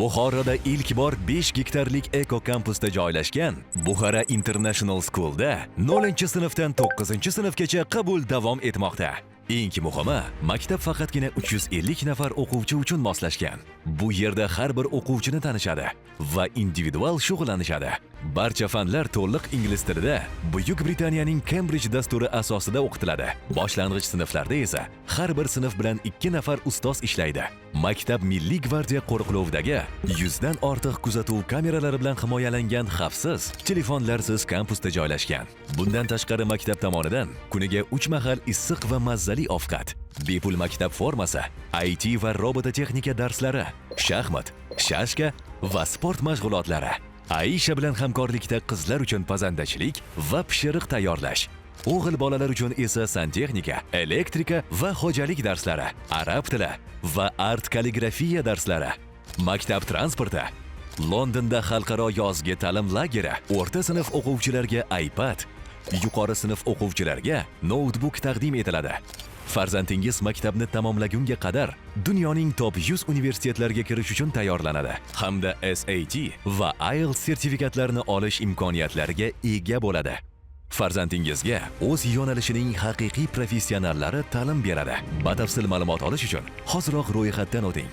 Buxoroda ilk bor 5 gektarlik eko-kampusda joylashgan Buxara International School'da 0-sinfdan 9-sinfgacha qabul davom etmoqda. Eng muhimi, maktab faqatgina 350 nafar o'quvchi uchun moslashgan. Bu yerda har bir o'quvchini tanishadi va individual shug'ullanishadi. Barcha fanlar to'liq ingliz tilida Buyuk Britaniyaning Cambridge dasturi asosida o'qitiladi. Boshlang'ich sinflarda esa har bir sinf bilan 2 nafar ustoz ishlaydi. Maktab Milliy gvardiya qo'riqlovidagi 100 dan ortiq kuzatuv kameralari bilan himoyalangan xavfsiz, telefonlarsiz kampusda joylashgan. Bundan tashqari maktab tomonidan kuniga 3 mahal issiq va mazali ovqat, bepul maktab formasi, IT va robototexnika darslari, shaxmat, shashka va sport mashg'ulotlari. Aisha bilan hamkorlikda qizlar uchun pazandachilik va pishiriq tayyorlash, o'g'il bolalar uchun esa santexnika, elektrika va xo'jalik darslari, arab tili va art kalligrafiya darslari. Maktab transporti. Londonda xalqaro yozgi ta'lim lageri o'rta sinf o'quvchilarga iPad, yuqori sinf o'quvchilarga notebook taqdim etiladi. Farzandingiz maktabni tamomlagunga qadar dunyoning top 100 universitetlariga kirish uchun tayyorlanadi hamda SAT va IELTS sertifikatlarini olish imkoniyatlariga ega bo'ladi. Farzandingizga o'z yo'nalishining haqiqiy professionallari ta'lim beradi. Batafsil ma'lumot olish uchun hoziroq ro'yxatdan o'ting.